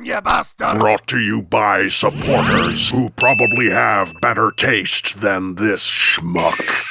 down, you bastard! Brought to you by supporters who probably have better taste than this schmuck.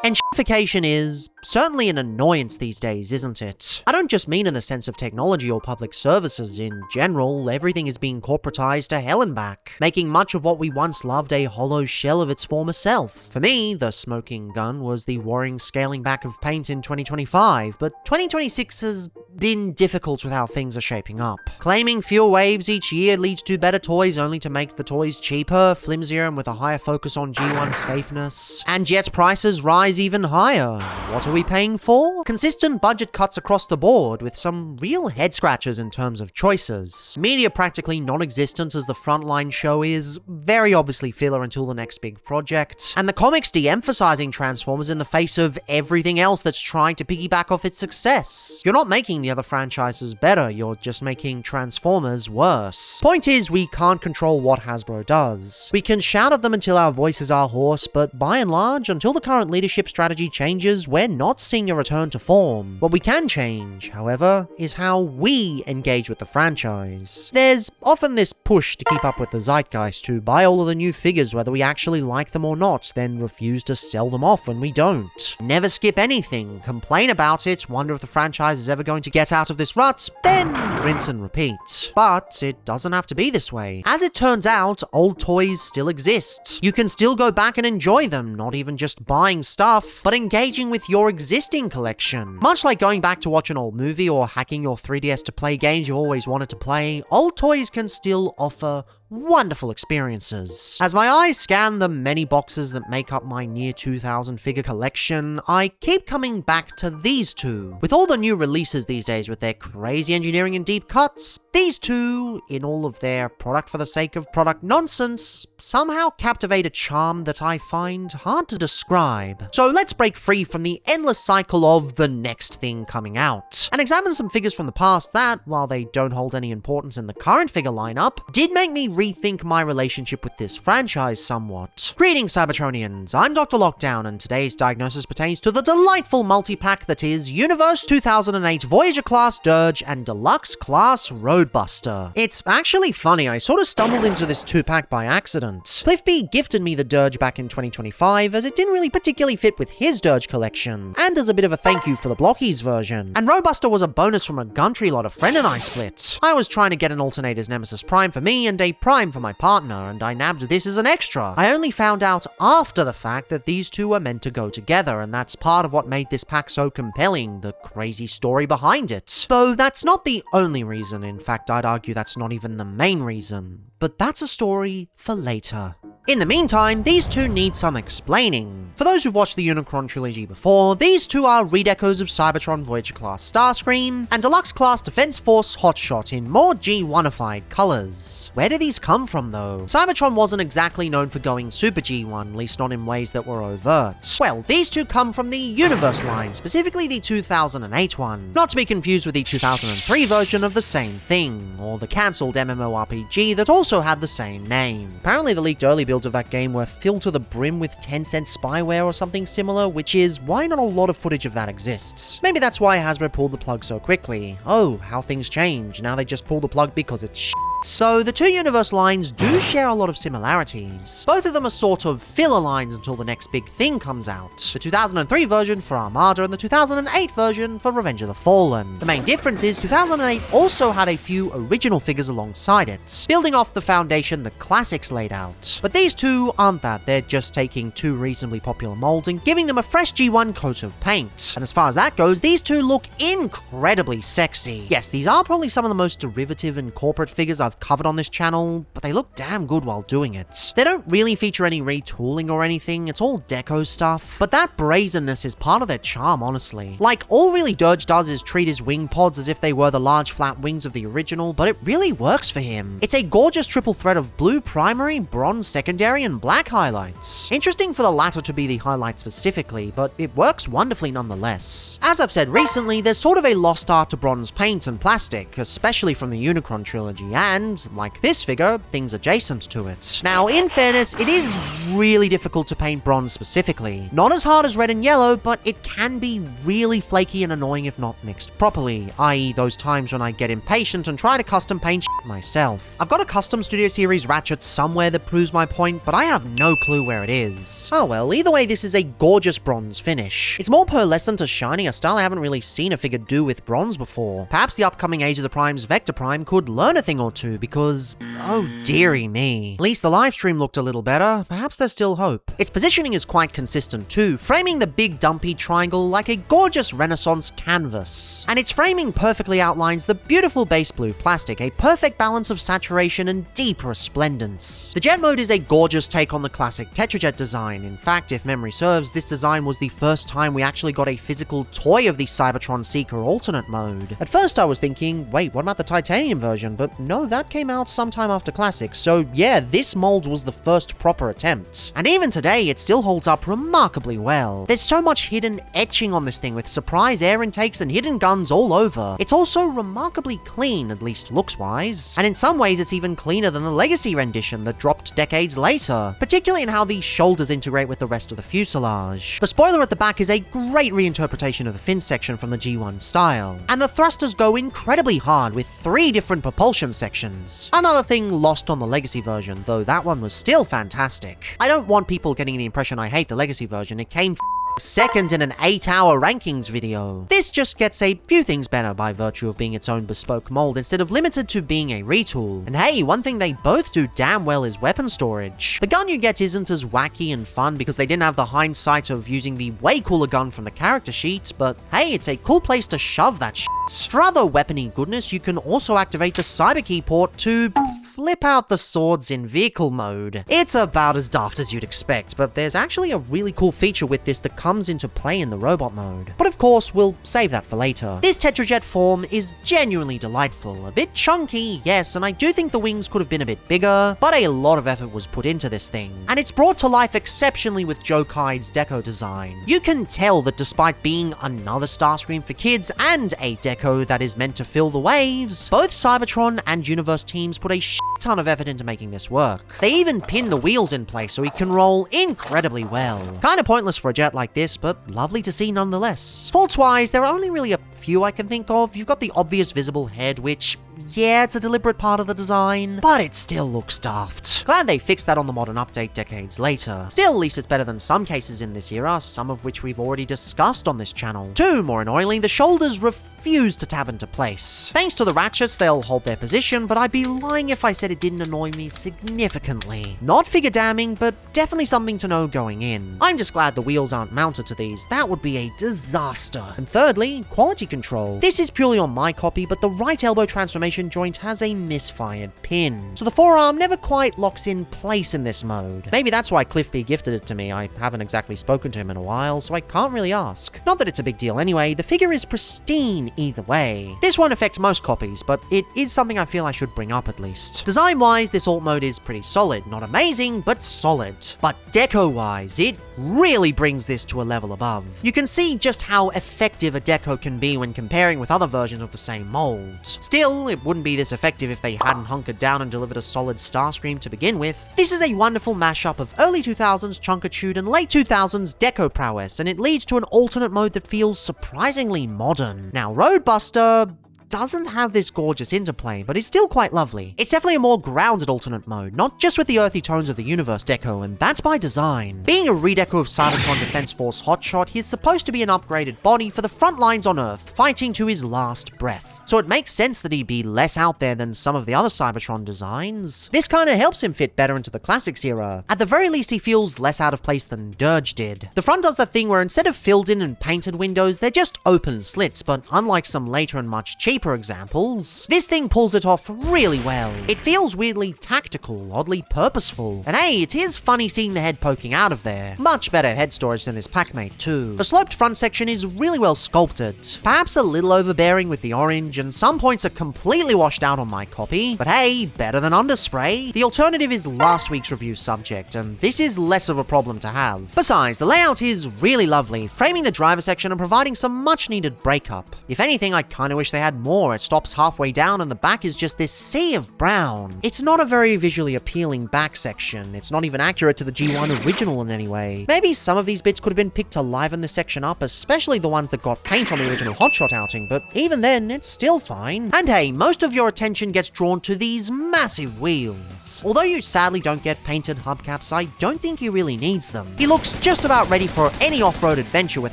Gentrification is certainly an annoyance these days, isn't it? I don't just mean in the sense of technology or public services. In general, everything is being corporatized to hell and back, making much of what we once loved a hollow shell of its former self. For me, the smoking gun was the worrying scaling back of paint in 2025, but 2026 has been difficult with how things are shaping up. Claiming fewer waves each year leads to better toys only to make the toys cheaper, flimsier, and with a higher focus on G1 safeness. And yet prices rise even higher. What are we paying for? Consistent budget cuts across the board, with some real head scratchers in terms of choices. Media practically non-existent as the frontline show is, very obviously filler until the next big project. And the comics de-emphasizing Transformers in the face of everything else that's trying to piggyback off its success. You're not making the other franchises better, you're just making Transformers worse. Point is, we can't control what Hasbro does. We can shout at them until our voices are hoarse, but by and large, until the current leadership strategy changes, we're not seeing a return to form. What we can change, however, is how we engage with the franchise. There's often this push to keep up with the zeitgeist, to buy all of the new figures whether we actually like them or not, then refuse to sell them off when we don't. Never skip anything, complain about it, wonder if the franchise is ever going to get out of this rut, then rinse and repeat. But it doesn't have to be this way. As it turns out, old toys still exist. You can still go back and enjoy them, not even just buying stuff, but engaging with your existing collection. Much like going back to watch an old movie or hacking your 3DS to play games you've always wanted to play, old toys can still offer wonderful experiences. As my eyes scan the many boxes that make up my near 2000 figure collection, I keep coming back to these two. With all the new releases these days with their crazy engineering and deep cuts, these two, in all of their product for the sake of product nonsense, somehow captivate a charm that I find hard to describe. So let's break free from the endless cycle of the next thing coming out, and examine some figures from the past that, while they don't hold any importance in the current figure lineup, did make me rethink my relationship with this franchise somewhat. Greetings, Cybertronians, I'm DrLockdown, and today's diagnosis pertains to the delightful multi-pack that is Universe 2008 Voyager Class Dirge and Deluxe Class Roadbuster. It's actually funny, I sort of stumbled into this 2-pack by accident. Cliff B gifted me the Dirge back in 2025 as it didn't really particularly fit with his Dirge collection, and as a bit of a thank you for the Blockies version. And Roadbuster was a bonus from a Gumtree lot a friend and I split. I was trying to get an Alternator's Nemesis Prime for me and a Prime for my partner, and I nabbed this as an extra. I only found out after the fact that these two were meant to go together, and that's part of what made this pack so compelling, the crazy story behind it. Though that's not the only reason, in fact I'd argue that's not even the main reason. But that's a story for later. In the meantime, these two need some explaining. For those who've watched the Unicron trilogy before, these two are redecos of Cybertron Voyager Class Starscream and Deluxe Class Defense Force Hotshot in more G1-ified colors. Where do these come from though? Cybertron wasn't exactly known for going super G1, at least not in ways that were overt. Well, these two come from the Universe line, specifically the 2008 one. Not to be confused with the 2003 version of the same thing, or the cancelled MMORPG that also had the same name. Apparently the leaked early builds of that game were filled to the brim with Tencent spyware or something similar, which is why not a lot of footage of that exists. Maybe that's why Hasbro pulled the plug so quickly. Oh, how things change. Now they just pull the plug because it's shit. So the two Universe lines do share a lot of similarities. Both of them are sort of filler lines until the next big thing comes out. The 2003 version for Armada and the 2008 version for Revenge of the Fallen. The main difference is 2008 also had a few original figures alongside it, building off the foundation the classics laid out. But these two aren't that, they're just taking two reasonably popular molds and giving them a fresh G1 coat of paint. And as far as that goes, these two look incredibly sexy. Yes, these are probably some of the most derivative and corporate figures I've covered on this channel, but they look damn good while doing it. They don't really feature any retooling or anything, it's all deco stuff, but that brazenness is part of their charm, honestly. Like, all really Dirge does is treat his wing pods as if they were the large flat wings of the original, but it really works for him. It's a gorgeous triple thread of blue primary, bronze secondary, secondary and black highlights. Interesting for the latter to be the highlight specifically, but it works wonderfully nonetheless. As I've said recently, there's sort of a lost art to bronze paint and plastic, especially from the Unicron trilogy, and, like this figure, things adjacent to it. Now, in fairness, it is really difficult to paint bronze specifically. Not as hard as red and yellow, but it can be really flaky and annoying if not mixed properly, i.e. those times when I get impatient and try to custom paint shit myself. I've got a custom Studio Series ratchet somewhere that proves my point, but I have no clue where it is. Oh well, either way, this is a gorgeous bronze finish. It's more pearlescent to shiny, a style I haven't really seen a figure do with bronze before. Perhaps the upcoming Age of the Primes Vector Prime could learn a thing or two, because, oh dearie me. At least the livestream looked a little better, perhaps there's still hope. Its positioning is quite consistent too, framing the big dumpy triangle like a gorgeous Renaissance canvas. And its framing perfectly outlines the beautiful base blue plastic, a perfect balance of saturation and deep resplendence. The jet mode is a gorgeous take on the classic Tetrajet design. In fact, if memory serves, this design was the first time we actually got a physical toy of the Cybertron Seeker alternate mode. At first I was thinking, wait, what about the titanium version? But no, that came out sometime after Classic, so yeah, this mold was the first proper attempt. And even today, it still holds up remarkably well. There's so much hidden etching on this thing with surprise air intakes and hidden guns all over. It's also remarkably clean, at least looks-wise. And in some ways, it's even cleaner than the Legacy rendition that dropped decades later, particularly in how the shoulders integrate with the rest of the fuselage. The spoiler at the back is a great reinterpretation of the fin section from the G1 style. And the thrusters go incredibly hard with 3 different propulsion sections. Another thing lost on the Legacy version, though that one was still fantastic. I don't want people getting the impression I hate the Legacy version. It came second in an 8-hour rankings video. This just gets a few things better by virtue of being its own bespoke mold instead of limited to being a retool. And hey, one thing they both do damn well is weapon storage. The gun you get isn't as wacky and fun because they didn't have the hindsight of using the way cooler gun from the character sheet, but hey, it's a cool place to shove that shit. For other weapony goodness, you can also activate the Cyber Key port to flip out the swords in vehicle mode. It's about as daft as you'd expect, but there's actually a really cool feature with this that comes into play in the robot mode. But of course, we'll save that for later. This Tetrajet form is genuinely delightful. A bit chunky, yes, and I do think the wings could have been a bit bigger, but a lot of effort was put into this thing. And it's brought to life exceptionally with Joe Kai's deco design. You can tell that despite being another Starscream for kids and a deco that is meant to fill the waves, both Cybertron and Universe teams put a ton of effort into making this work. They even pin the wheels in place so he can roll incredibly well. Kinda pointless for a jet like this, but lovely to see nonetheless. Faults-wise, there are only really a few I can think of. You've got the obvious visible head, which, yeah, it's a deliberate part of the design, but it still looks daft. Glad they fixed that on the modern update decades later. Still, at least it's better than some cases in this era, some of which we've already discussed on this channel. 2, more annoyingly, the shoulders refuse to tab into place. Thanks to the ratchets, they'll hold their position, but I'd be lying if I said it didn't annoy me significantly. Not figure damning, but definitely something to know going in. I'm just glad the wheels aren't mounted to these. That would be a disaster. And thirdly, quality control. This is purely on my copy, but the right elbow transformation joint has a misfired pin, so the forearm never quite locks in place in this mode. Maybe that's why Cliff B gifted it to me. I haven't exactly spoken to him in a while, so I can't really ask. Not that it's a big deal anyway, the figure is pristine either way. This won't affect most copies, but it is something I feel I should bring up at least. Design-wise, this alt mode is pretty solid. Not amazing, but solid. But deco-wise, it really brings this to a level above. You can see just how effective a deco can be when comparing with other versions of the same mold. Still, it wouldn't be this effective if they hadn't hunkered down and delivered a solid Starscream to begin with. This is a wonderful mashup of early 2000s chunkitude and late 2000s deco prowess, and it leads to an alternate mode that feels surprisingly modern. Now, Roadbuster doesn't have this gorgeous interplay, but it's still quite lovely. It's definitely a more grounded alternate mode, not just with the earthy tones of the Universe deco, and that's by design. Being a redeco of Cybertron Defense Force hotshot, he's supposed to be an upgraded body for the front lines on Earth, fighting to his last breath. So it makes sense that he'd be less out there than some of the other Cybertron designs. This kinda helps him fit better into the Classics era. At the very least, he feels less out of place than Dirge did. The front does that thing where instead of filled in and painted windows, they're just open slits, but unlike some later and much cheaper examples, this thing pulls it off really well. It feels weirdly tactical, oddly purposeful, and hey, it is funny seeing the head poking out of there. Much better head storage than his packmate too. The sloped front section is really well sculpted, perhaps a little overbearing with the orange, and some points are completely washed out on my copy, but hey, better than underspray. The alternative is last week's review subject, and this is less of a problem to have. Besides, the layout is really lovely, framing the driver section and providing some much needed breakup. If anything, I kinda wish they had more. It stops halfway down and the back is just this sea of brown. It's not a very visually appealing back section. It's not even accurate to the G1 original in any way. Maybe some of these bits could have been picked to liven this section up, especially the ones that got paint on the original Hotshot outing, but even then, it's still fine. And hey, most of your attention gets drawn to these massive wheels. Although you sadly don't get painted hubcaps, I don't think he really needs them. He looks just about ready for any off-road adventure with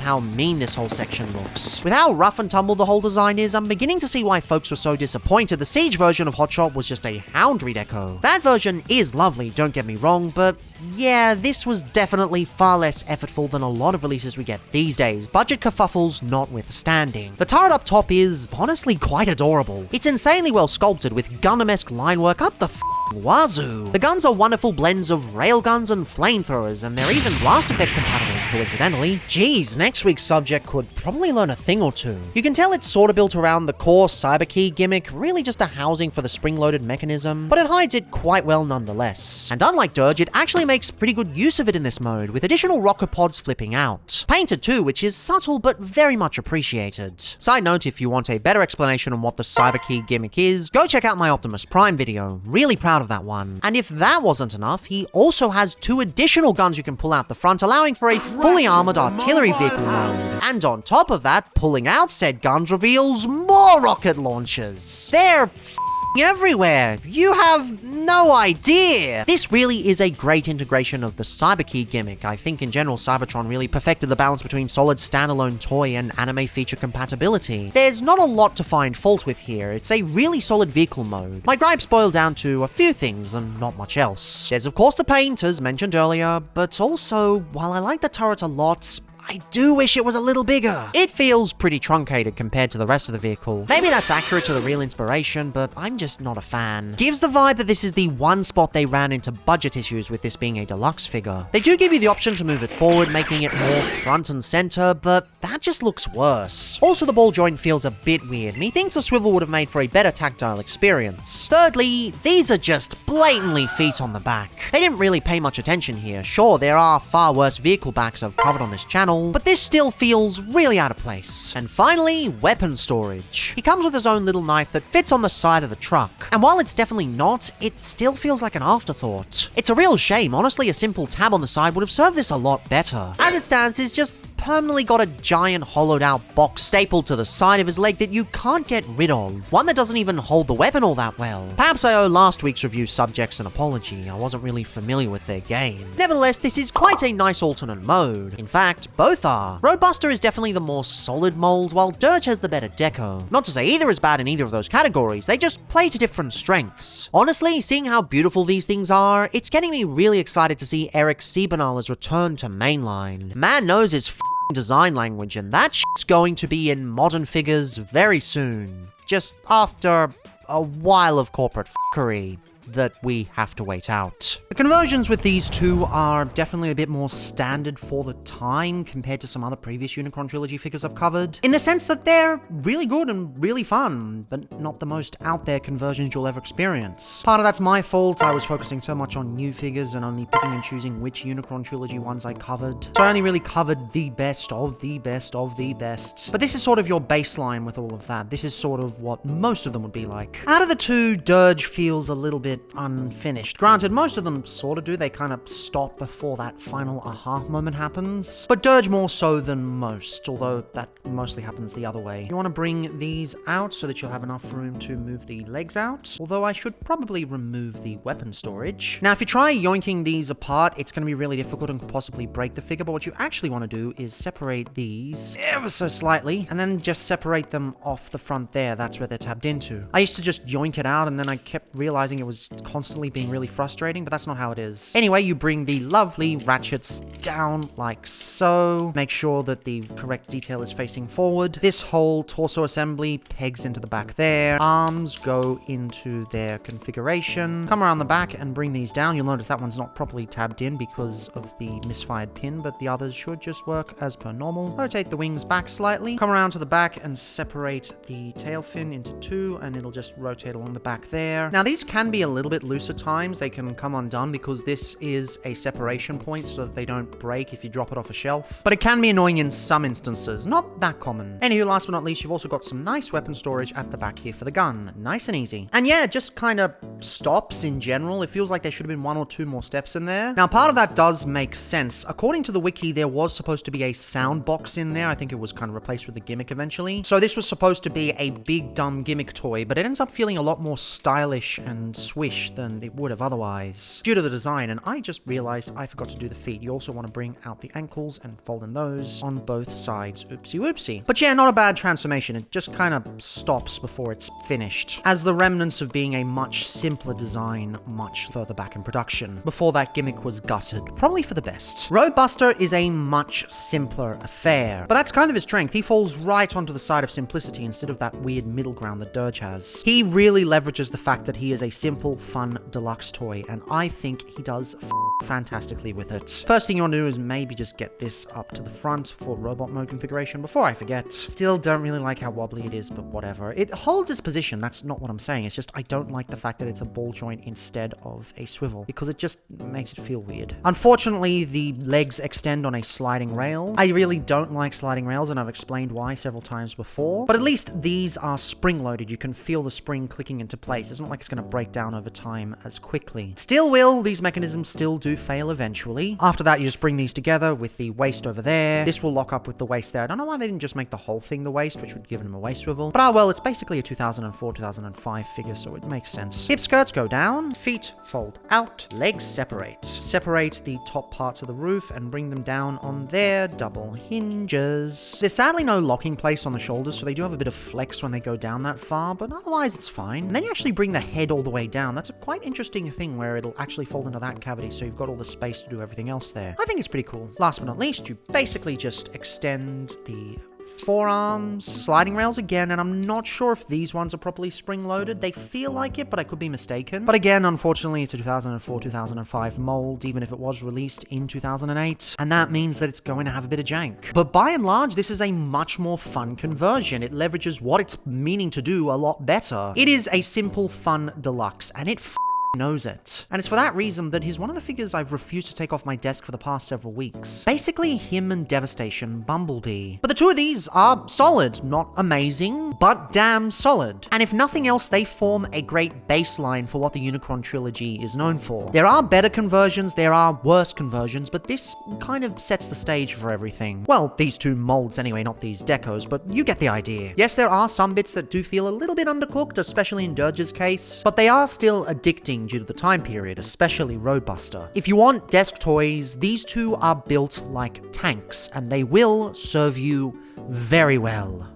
how mean this whole section looks. With how rough and tumble the whole design is, I'm beginning to see why folks were so disappointed the Siege version of Hotshot was just a Hound redeco. That version is lovely, don't get me wrong, but yeah, this was definitely far less effortful than a lot of releases we get these days, budget kerfuffles notwithstanding. The turret up top is honestly quite adorable. It's insanely well sculpted with Gundam-esque line work up the wazoo. The guns are wonderful blends of railguns and flamethrowers, and they're even blast effect compatible, coincidentally. Geez, next week's subject could probably learn a thing or two. You can tell it's sorta built around the core Cyberkey gimmick, really just a housing for the spring-loaded mechanism, but it hides it quite well nonetheless. And unlike Dirge, it actually makes pretty good use of it in this mode, with additional rocket pods flipping out. Painted too, which is subtle but very much appreciated. Side note, if you want a better explanation on what the Cyberkey gimmick is, go check out my Optimus Prime video. Really proud of that one. And if that wasn't enough, he also has 2 additional guns you can pull out the front, allowing for a fully armored artillery vehicle mode. And on top of that, pulling out said guns reveals more rocket launchers. They're everywhere. You have no idea. This really is a great integration of the Cyberkey gimmick. I think in general Cybertron really perfected the balance between solid standalone toy and anime feature compatibility. There's not a lot to find fault with here. It's a really solid vehicle mode. My gripes boil down to a few things and not much else. There's of course the paint, as mentioned earlier, but also, while I like the turret a lot, I do wish it was a little bigger. It feels pretty truncated compared to the rest of the vehicle. Maybe that's accurate to the real inspiration, but I'm just not a fan. Gives the vibe that this is the one spot they ran into budget issues with this being a deluxe figure. They do give you the option to move it forward, making it more front and center, but that just looks worse. Also, the ball joint feels a bit weird. Methinks a swivel would have made for a better tactile experience. Thirdly, these are just blatantly feet on the back. They didn't really pay much attention here. Sure, there are far worse vehicle backs I've covered on this channel, but this still feels really out of place. And finally, weapon storage. He comes with his own little knife that fits on the side of the truck, and while it's definitely not, it still feels like an afterthought. It's a real shame. Honestly, a simple tab on the side would have served this a lot better. As it stands, he's just permanently got a giant hollowed out box stapled to the side of his leg that you can't get rid of. One that doesn't even hold the weapon all that well. Perhaps I owe last week's review subjects an apology. I wasn't really familiar with their game. Nevertheless, this is quite a nice alternate mode. In fact, both are. Roadbuster is definitely the more solid mold, while Dirge has the better deco. Not to say either is bad in either of those categories, they just play to different strengths. Honestly, seeing how beautiful these things are, it's getting me really excited to see Eric Siebenahler's return to mainline. Man knows his design language, and that shit's going to be in modern figures very soon. Just after a while of corporate fuckery that we have to wait out. The conversions with these two are definitely a bit more standard for the time compared to some other previous Unicron Trilogy figures I've covered, in the sense that they're really good and really fun, but not the most out there conversions you'll ever experience. Part of that's my fault. I was focusing so much on new figures and only picking and choosing which Unicron Trilogy ones I covered. So I only really covered the best of the best of the best. But this is sort of your baseline with all of that. This is sort of what most of them would be like. Out of the two, Dirge feels a little bit unfinished. Granted, most of them sort of do. They kind of stop before that final aha moment happens. But Dirge more so than most, although that mostly happens the other way. You want to bring these out so that you'll have enough room to move the legs out, although I should probably remove the weapon storage. Now, if you try yoinking these apart, it's going to be really difficult and could possibly break the figure, but what you actually want to do is separate these ever so slightly, and then just separate them off the front there. That's where they're tabbed into. I used to just yoink it out, and then I kept realizing it was it's constantly being really frustrating, but that's not how it is. Anyway, you bring the lovely ratchets down like so. Make sure that the correct detail is facing forward. This whole torso assembly pegs into the back there. Arms go into their configuration. Come around the back and bring these down. You'll notice that one's not properly tabbed in because of the misfired pin, but the others should just work as per normal. Rotate the wings back slightly. Come around to the back and separate the tail fin into two, and it'll just rotate along the back there. Now, these can be a little bit loose at times. They can come undone because this is a separation point so that they don't break if you drop it off a shelf. But it can be annoying in some instances. Not that common. Anywho, last but not least, you've also got some nice weapon storage at the back here for the gun. Nice and easy. And yeah, just kind of stops in general. It feels like there should have been one or two more steps in there. Now, part of that does make sense. According to the wiki, there was supposed to be a sound box in there. I think it was kind of replaced with a gimmick eventually. So this was supposed to be a big dumb gimmick toy, but it ends up feeling a lot more stylish and swish than it would have otherwise due to the design. And I just realized I forgot to do the feet. You also want to bring out the ankles and fold in those on both sides. Oopsie whoopsie. But yeah, not a bad transformation. It just kind of stops before it's finished, as the remnants of being a much simpler design much further back in production, before that gimmick was gutted. Probably for the best. Roadbuster is a much simpler affair, but that's kind of his strength. He falls right onto the side of simplicity instead of that weird middle ground that Dirge has. He really leverages the fact that he is a simple, fun, deluxe toy, and I think he does fantastically with it. First thing you want to do is maybe just get this up to the front for robot mode configuration before I forget. Still don't really like how wobbly it is, but whatever. It holds its position, that's not what I'm saying. It's just I don't like the fact that it's a ball joint instead of a swivel, because it just makes it feel weird. Unfortunately, the legs extend on a sliding rail. I really don't like sliding rails, and I've explained why several times before, but at least these are spring-loaded. You can feel the spring clicking into place. It's not like it's going to break down over time as quickly. Still will, these mechanisms still do fail eventually. After that, you just bring these together with the waist over there. This will lock up with the waist there. I don't know why they didn't just make the whole thing the waist, which would give them a waist swivel. But well, it's basically a 2004-2005 figure, so it makes sense. Hip skirts go down, feet fold out, legs separate. Separate the top parts of the roof and bring them down on their double hinges. There's sadly no locking place on the shoulders, so they do have a bit of flex when they go down that far, but otherwise it's fine. And then you actually bring the head all the way down. That's a quite interesting thing where it'll actually fold into that cavity, so you've got all the space to do everything else there. I think it's pretty cool. Last but not least, you basically just extend the forearms, sliding rails again, and I'm not sure if these ones are properly spring-loaded. They feel like it, but I could be mistaken. But again, unfortunately, it's a 2004-2005 mold, even if it was released in 2008, and that means that it's going to have a bit of jank. But by and large, this is a much more fun conversion. It leverages what it's meaning to do a lot better. It is a simple, fun deluxe, and it knows it. And it's for that reason that he's one of the figures I've refused to take off my desk for the past several weeks. Basically, him and Devastation Bumblebee. But the two of these are solid. Not amazing, but damn solid. And if nothing else, they form a great baseline for what the Unicron trilogy is known for. There are better conversions, there are worse conversions, but this kind of sets the stage for everything. Well, these two molds anyway, not these decos, but you get the idea. Yes, there are some bits that do feel a little bit undercooked, especially in Dirge's case, but they are still addicting due to the time period, especially Roadbuster. If you want desk toys, these two are built like tanks, and they will serve you very well.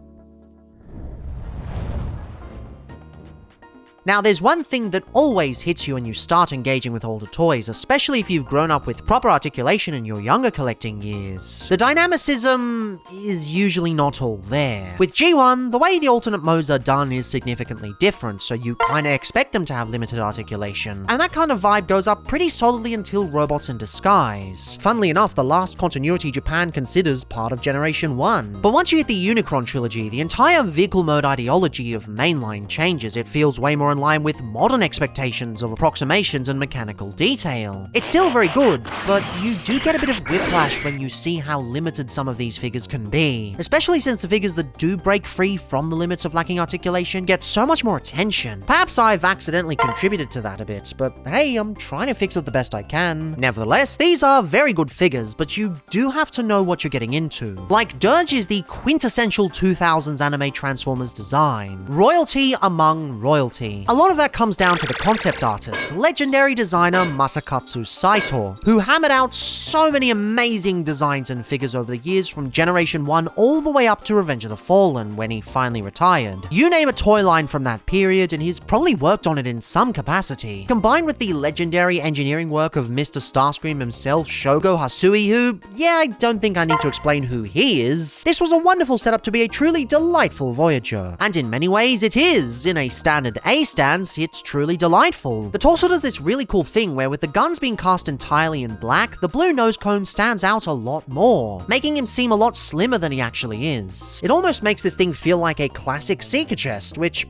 Now, there's one thing that always hits you when you start engaging with older toys, especially if you've grown up with proper articulation in your younger collecting years. The dynamicism is usually not all there. With G1, the way the alternate modes are done is significantly different, so you kinda expect them to have limited articulation. And that kind of vibe goes up pretty solidly until Robots in Disguise. Funnily enough, the last continuity Japan considers part of Generation 1. But once you hit the Unicron trilogy, the entire vehicle mode ideology of mainline changes. It feels way more in line with modern expectations of approximations and mechanical detail. It's still very good, but you do get a bit of whiplash when you see how limited some of these figures can be, especially since the figures that do break free from the limits of lacking articulation get so much more attention. Perhaps I've accidentally contributed to that a bit, but hey, I'm trying to fix it the best I can. Nevertheless, these are very good figures, but you do have to know what you're getting into. Like, Dirge is the quintessential 2000s anime Transformers design. Royalty among royalty. me. A lot of that comes down to the concept artist, legendary designer Masakatsu Saito, who hammered out so many amazing designs and figures over the years from Generation 1 all the way up to Revenge of the Fallen when he finally retired. You name a toy line from that period and he's probably worked on it in some capacity. Combined with the legendary engineering work of Mr. Starscream himself, Shogo Hasui, who, yeah, I don't think I need to explain who he is, this was a wonderful setup to be a truly delightful Voyager. And in many ways it is. In a standard A stance, it's truly delightful. The torso does this really cool thing where with the guns being cast entirely in black, the blue nose cone stands out a lot more, making him seem a lot slimmer than he actually is. It almost makes this thing feel like a classic Seeker chest, which,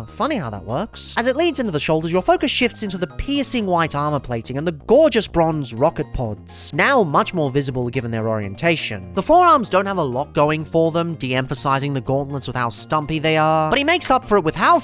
funny how that works. As it leads into the shoulders, your focus shifts into the piercing white armor plating and the gorgeous bronze rocket pods, now much more visible given their orientation. The forearms don't have a lot going for them, de-emphasizing the gauntlets with how stumpy they are, but he makes up for it with how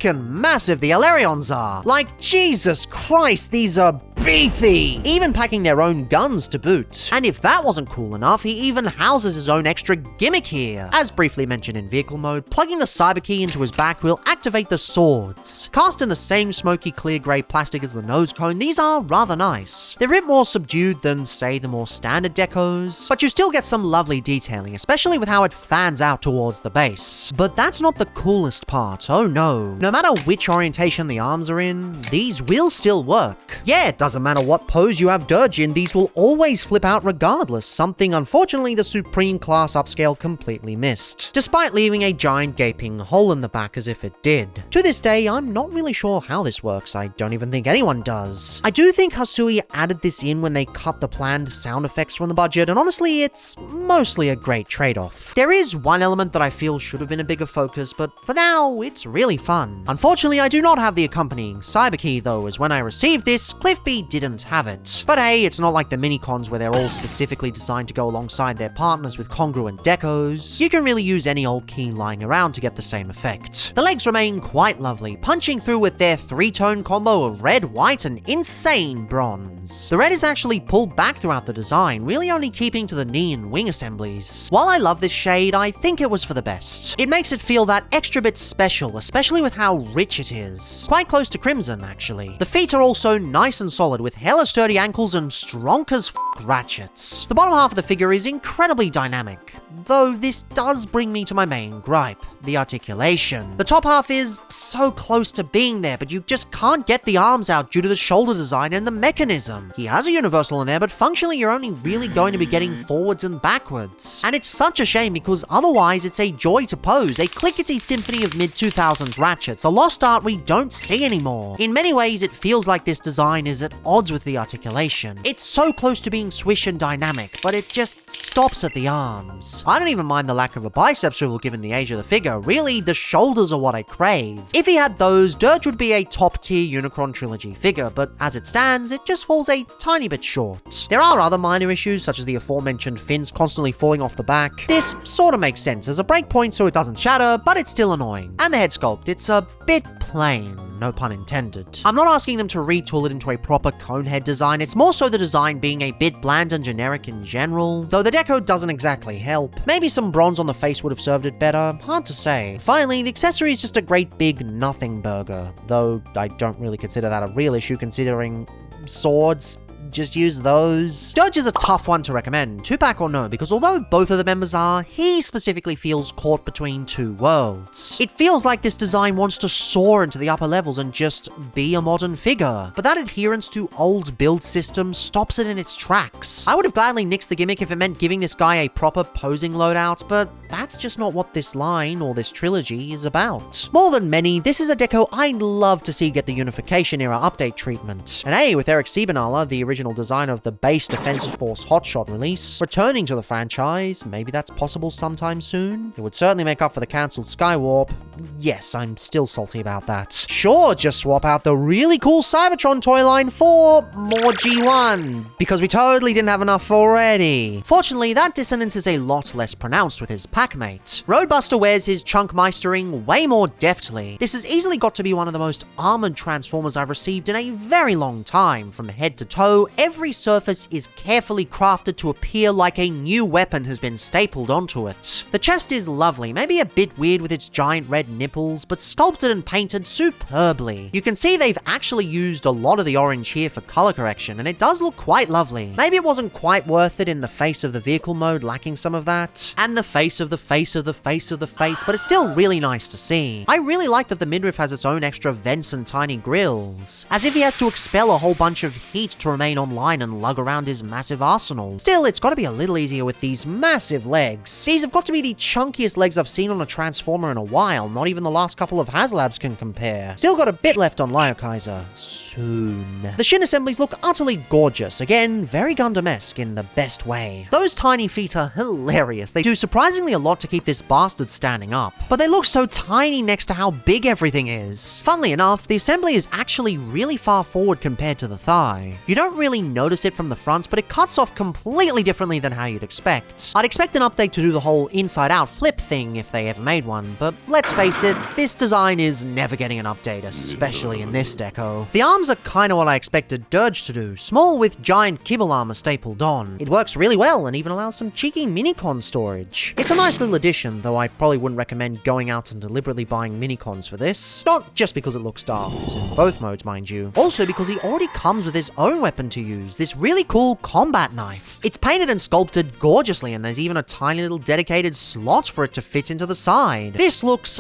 massive the Alerions are. Like, Jesus Christ, these are beefy! Even packing their own guns to boot. And if that wasn't cool enough, he even houses his own extra gimmick here. As briefly mentioned in vehicle mode, plugging the cyber key into his back will activate the swords. Cast in the same smoky clear grey plastic as the nose cone, these are rather nice. They're a bit more subdued than, say, the more standard decos, but you still get some lovely detailing, especially with how it fans out towards the base. But that's not the coolest part, oh no. No matter which orientation the arms are in, these will still work. Yeah, it doesn't matter what pose you have Dirge in, these will always flip out regardless, something unfortunately the Supreme Class upscale completely missed, despite leaving a giant gaping hole in the back as if it did. To this day, I'm not really sure how this works, I don't even think anyone does. I do think Hasui added this in when they cut the planned sound effects from the budget, and honestly, it's mostly a great trade-off. There is one element that I feel should have been a bigger focus, but for now, it's really fun. Unfortunately, I do not have the accompanying cyber key though, as when I received this, Cliffby didn't have it. But hey, it's not like the mini-cons where they're all specifically designed to go alongside their partners with congruent decos. You can really use any old key lying around to get the same effect. The legs remain quite lovely, punching through with their three-tone combo of red, white, and insane bronze. The red is actually pulled back throughout the design, really only keeping to the knee and wing assemblies. While I love this shade, I think it was for the best. It makes it feel that extra bit special, especially with how rich it is. Quite close to crimson, actually. The feet are also nice and solid, with hella sturdy ankles and strong as ratchets. The bottom half of the figure is incredibly dynamic, though this does bring me to my main gripe, the articulation. The top half is so close to being there, but you just can't get the arms out due to the shoulder design and the mechanism. He has a universal in there, but functionally you're only really going to be getting forwards and backwards. And it's such a shame because otherwise it's a joy to pose, a clickety symphony of mid-2000s ratchets, a lost art we don't see anymore. In many ways, it feels like this design is at odds with the articulation. It's so close to being swish and dynamic, but it just stops at the arms. I don't even mind the lack of a bicep swivel given the age of the figure. Really, the shoulders are what I crave. If he had those, Dirge would be a top-tier Unicron Trilogy figure, but as it stands, it just falls a tiny bit short. There are other minor issues, such as the aforementioned fins constantly falling off the back. This sort of makes sense as a breakpoint so it doesn't shatter, but it's still annoying. And the head sculpt, it's a bit plain. No pun intended. I'm not asking them to retool it into a proper cone head design, it's more so the design being a bit bland and generic in general, though the deco doesn't exactly help. Maybe some bronze on the face would have served it better, hard to say. Finally, the accessory is just a great big nothing burger, though I don't really consider that a real issue considering swords. Just use those. Dirge is a tough one to recommend, 2-pack or no, because although both of the members are, he specifically feels caught between two worlds. It feels like this design wants to soar into the upper levels and just be a modern figure, but that adherence to old build systems stops it in its tracks. I would have gladly nixed the gimmick if it meant giving this guy a proper posing loadout, but that's just not what this line or this trilogy is about. More than many, this is a deco I'd love to see get the Unification era update treatment. And hey, with Eric Siebenhaler, the original designer of the base Defense Force Hotshot release, returning to the franchise, maybe that's possible sometime soon. It would certainly make up for the cancelled Skywarp. Yes, I'm still salty about that. Sure, just swap out the really cool Cybertron toy line for more G1, because we totally didn't have enough already. Fortunately, that dissonance is a lot less pronounced with his pack packmate. Roadbuster wears his chunkmeistering way more deftly. This has easily got to be one of the most armored Transformers I've received in a very long time. From head to toe, every surface is carefully crafted to appear like a new weapon has been stapled onto it. The chest is lovely, maybe a bit weird with its giant red nipples, but sculpted and painted superbly. You can see they've actually used a lot of the orange here for color correction, and it does look quite lovely. Maybe it wasn't quite worth it in the face of the vehicle mode, lacking some of that. And the face of the face of the face of the face, but it's still really nice to see. I really like that the midriff has its own extra vents and tiny grills, as if he has to expel a whole bunch of heat to remain online and lug around his massive arsenal. Still, it's gotta be a little easier with these massive legs. These have got to be the chunkiest legs I've seen on a Transformer in a while, not even the last couple of HasLabs can compare. Still got a bit left on Lyokaiser. Soon. The shin assemblies look utterly gorgeous, again, very Gundam-esque in the best way. Those tiny feet are hilarious. They do surprisingly a lot to keep this bastard standing up, but they look so tiny next to how big everything is. Funnily enough, the assembly is actually really far forward compared to the thigh. You don't really notice it from the front, but it cuts off completely differently than how you'd expect. I'd expect an update to do the whole inside-out flip thing if they ever made one, but let's face it, this design is never getting an update, especially in this deco. The arms are kinda what I expected Dirge to do, small with giant kibble armor stapled on. It works really well and even allows some cheeky minicon storage. It's a nice little addition, though I probably wouldn't recommend going out and deliberately buying minicons for this. Not just because it looks daft, in both modes mind you, also because he already comes with his own weapon to use, this really cool combat knife. It's painted and sculpted gorgeously, and there's even a tiny little dedicated slot for it to fit into the side. This looks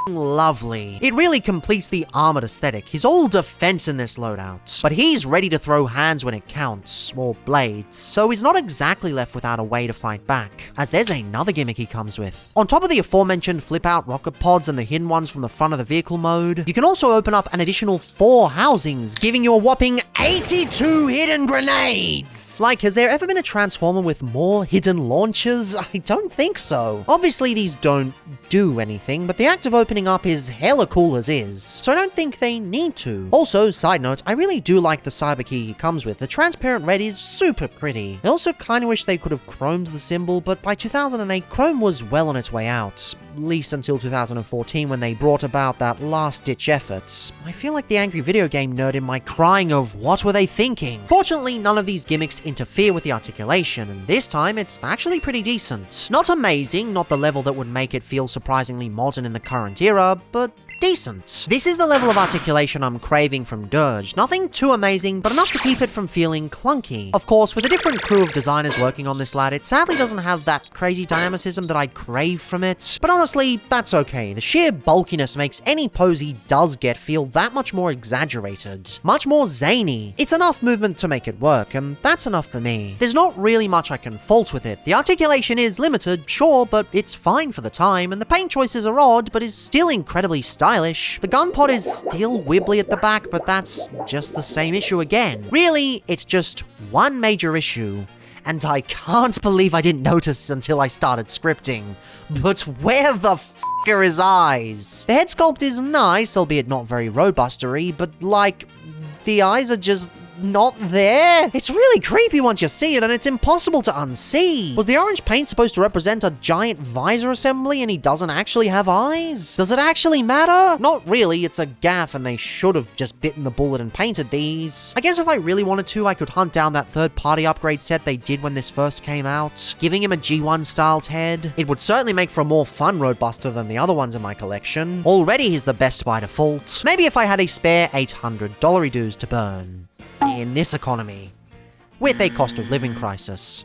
lovely. It really completes the armored aesthetic. He's all defense in this loadout, but he's ready to throw hands when it counts, or blades, so he's not exactly left without a way to fight back, as there's another gimmick he comes with. On top of the aforementioned flip-out rocket pods and the hidden ones from the front of the vehicle mode, you can also open up an additional 4 housings, giving you a whopping 82 hidden grenades! Like, has there ever been a Transformer with more hidden launchers? I don't think so. Obviously, these don't do anything, but the act of opening up is hella cool as is, so I don't think they need to. Also, side note, I really do like the cyber key he comes with. The transparent red is super pretty. I also kinda wish they could have chromed the symbol, but by 2008, chrome was well on its way out. At least until 2014 when they brought about that last-ditch effort. I feel like the angry video game nerd in my crying of what were they thinking? Fortunately, none of these gimmicks interfere with the articulation, and this time it's actually pretty decent. Not amazing, not the level that would make it feel surprisingly modern in the current era, but decent. This is the level of articulation I'm craving from Dirge. Nothing too amazing, but enough to keep it from feeling clunky. Of course, with a different crew of designers working on this lad, it sadly doesn't have that crazy dynamicism that I crave from it. But honestly, that's okay. The sheer bulkiness makes any pose he does get feel that much more exaggerated. Much more zany. It's enough movement to make it work, and that's enough for me. There's not really much I can fault with it. The articulation is limited, sure, but it's fine for the time, and the paint choices are odd, but is still incredibly stylish. The gun pod is still wibbly at the back, but that's just the same issue again. Really, it's just one major issue, and I can't believe I didn't notice until I started scripting. But where the f are his eyes? The head sculpt is nice, albeit not very Roadbuster-y, but like, the eyes are just not there. It's really creepy once you see it, and it's impossible to unsee. Was the orange paint supposed to represent a giant visor assembly and he doesn't actually have eyes? Does it actually matter? Not really, it's a gaff and they should have just bitten the bullet and painted these. I guess if I really wanted to, I could hunt down that third-party upgrade set they did when this first came out, giving him a G1-styled head. It would certainly make for a more fun Roadbuster than the other ones in my collection. Already he's the best by default. Maybe if I had a spare $800 dues to burn. In this economy, with a cost of living crisis.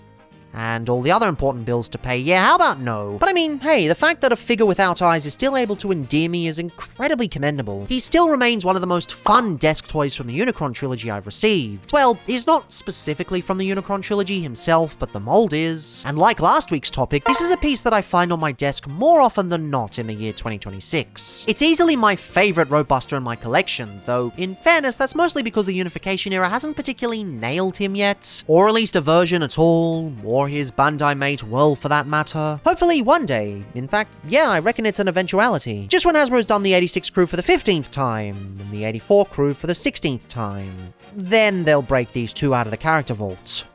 And all the other important bills to pay, yeah, how about no? But I mean, hey, the fact that a figure without eyes is still able to endear me is incredibly commendable. He still remains one of the most fun desk toys from the Unicron trilogy I've received. Well, he's not specifically from the Unicron trilogy himself, but the mold is. And like last week's topic, this is a piece that I find on my desk more often than not in the year 2026. It's easily my favorite Roadbuster in my collection, though in fairness, that's mostly because the Unification era hasn't particularly nailed him yet, or released a version at all, or his Bandai mate will for that matter. Hopefully one day. In fact, yeah, I reckon it's an eventuality. Just when Hasbro's done the 86 crew for the 15th time, and the 84 crew for the 16th time, then they'll break these two out of the character vault.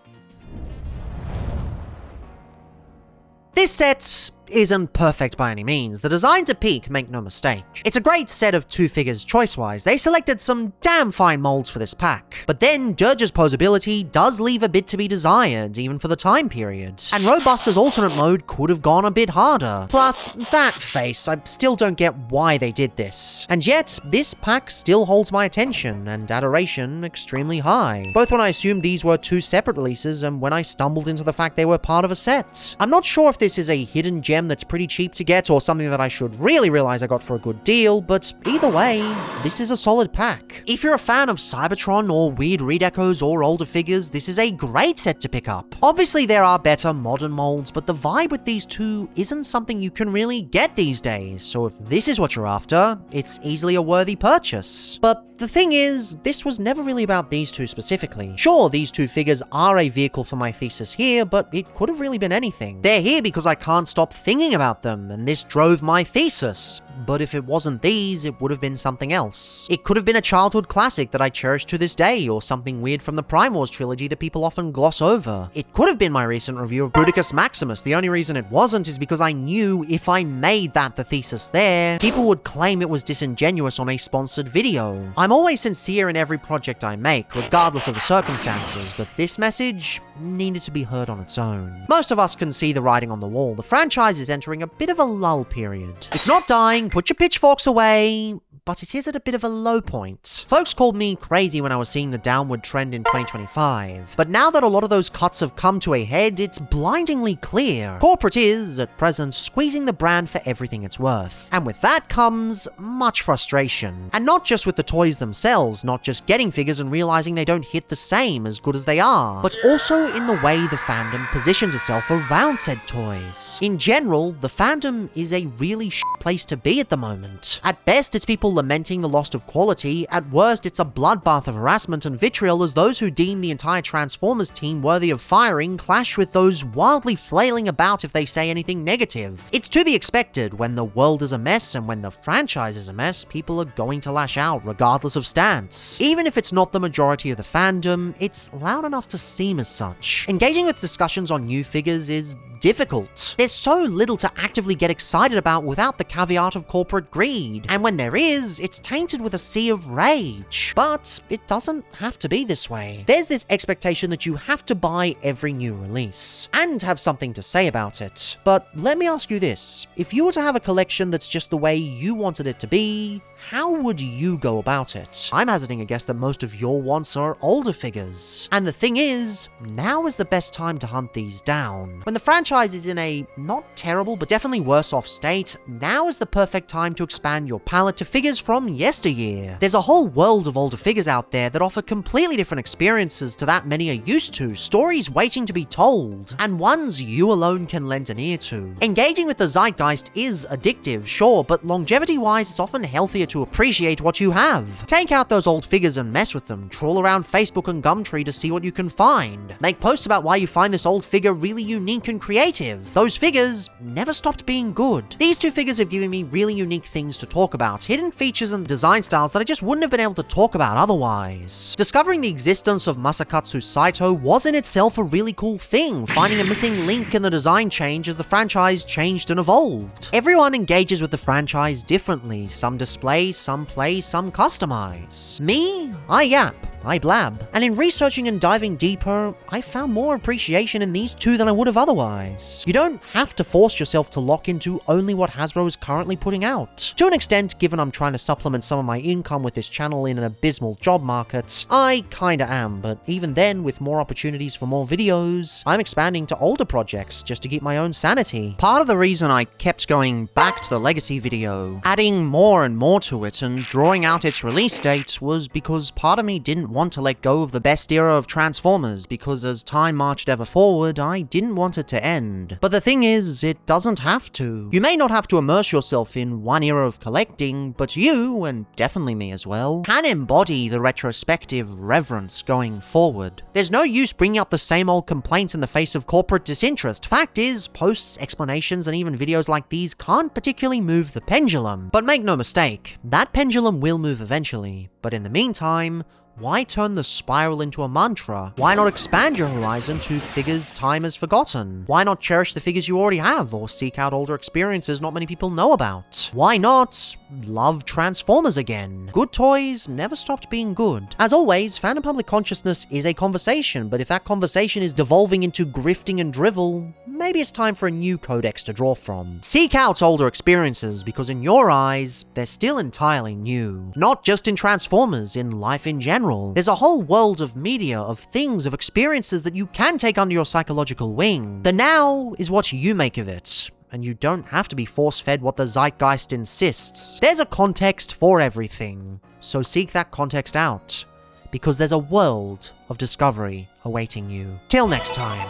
This set isn't perfect by any means. The designs are peak, make no mistake. It's a great set of two figures choice-wise. They selected some damn fine molds for this pack. But then, Dirge's posability does leave a bit to be desired, even for the time period. And Roadbuster's alternate mode could have gone a bit harder. Plus, that face, I still don't get why they did this. And yet, this pack still holds my attention and adoration extremely high. Both when I assumed these were two separate releases and when I stumbled into the fact they were part of a set. I'm not sure if this is a hidden gem that's pretty cheap to get or something that I should really realize I got for a good deal, but either way, this is a solid pack. If you're a fan of Cybertron or weird redecos or older figures, this is a great set to pick up. Obviously there are better modern molds, but the vibe with these two isn't something you can really get these days, so if this is what you're after, it's easily a worthy purchase. But the thing is, this was never really about these two specifically. Sure, these two figures are a vehicle for my thesis here, but it could have really been anything. They're here because I can't stop thinking about them, and this drove my thesis. But if it wasn't these, it would have been something else. It could have been a childhood classic that I cherish to this day, or something weird from the Prime Wars trilogy that people often gloss over. It could have been my recent review of Bruticus Maximus. The only reason it wasn't is because I knew if I made that the thesis there, people would claim it was disingenuous on a sponsored video. I'm always sincere in every project I make, regardless of the circumstances, but this message needed to be heard on its own. Most of us can see the writing on the wall. The franchise is entering a bit of a lull period. It's not dying, put your pitchforks away, but it is at a bit of a low point. Folks called me crazy when I was seeing the downward trend in 2025, but now that a lot of those cuts have come to a head, it's blindingly clear. Corporate is, at present, squeezing the brand for everything it's worth. And with that comes much frustration. And not just with the toys themselves, not just getting figures and realizing they don't hit the same as good as they are, but also in the way the fandom positions itself around said toys. In general, the fandom is a really place to be at the moment. At best, it's people lamenting the loss of quality. At worst, it's a bloodbath of harassment and vitriol as those who deem the entire Transformers team worthy of firing clash with those wildly flailing about if they say anything negative. It's to be expected. When the world is a mess and when the franchise is a mess, people are going to lash out regardless of stance. Even if it's not the majority of the fandom, it's loud enough to seem as such. Engaging with discussions on new figures is difficult. There's so little to actively get excited about without the caveat of corporate greed, and when there is, it's tainted with a sea of rage. But it doesn't have to be this way. There's this expectation that you have to buy every new release, and have something to say about it. But let me ask you this, if you were to have a collection that's just the way you wanted it to be, how would you go about it? I'm hazarding a guess that most of your wants are older figures. And the thing is, now is the best time to hunt these down. When the franchise is in a not terrible but definitely worse off state, now is the perfect time to expand your palette to figures from yesteryear. There's a whole world of older figures out there that offer completely different experiences to that many are used to, stories waiting to be told, and ones you alone can lend an ear to. Engaging with the zeitgeist is addictive, sure, but longevity-wise it's often healthier to appreciate what you have. Take out those old figures and mess with them, trawl around Facebook and Gumtree to see what you can find. Make posts about why you find this old figure really unique and creative. Those figures never stopped being good. These two figures have given me really unique things to talk about, hidden features and design styles that I just wouldn't have been able to talk about otherwise. Discovering the existence of Masakatsu Saito was in itself a really cool thing, finding a missing link in the design change as the franchise changed and evolved. Everyone engages with the franchise differently, some display, some play, some customize. Me? I yap. I blab. And in researching and diving deeper, I found more appreciation in these two than I would have otherwise. You don't have to force yourself to lock into only what Hasbro is currently putting out. To an extent, given I'm trying to supplement some of my income with this channel in an abysmal job market, I kinda am, but even then, with more opportunities for more videos, I'm expanding to older projects just to keep my own sanity. Part of the reason I kept going back to the Legacy video, adding more and more to it and drawing out its release date was because part of me didn't want to let go of the best era of Transformers, because as time marched ever forward, I didn't want it to end. But the thing is, it doesn't have to. You may not have to immerse yourself in one era of collecting, but you, and definitely me as well, can embody the retrospective reverence going forward. There's no use bringing up the same old complaints in the face of corporate disinterest. Fact is, posts, explanations, and even videos like these can't particularly move the pendulum. But make no mistake, that pendulum will move eventually. But in the meantime, Why turn the spiral into a mantra? Why not expand your horizon to figures time has forgotten? Why not cherish the figures you already have, or seek out older experiences not many people know about? Why not love Transformers again? Good toys never stopped being good. As always, fandom public consciousness is a conversation, but if that conversation is devolving into grifting and drivel, maybe it's time for a new codex to draw from. Seek out older experiences, because in your eyes, they're still entirely new. Not just in Transformers, in life in general. There's a whole world of media, of things, of experiences that you can take under your psychological wing. The now is what you make of it, and you don't have to be force-fed what the zeitgeist insists. There's a context for everything, so seek that context out, because there's a world of discovery awaiting you. Till next time.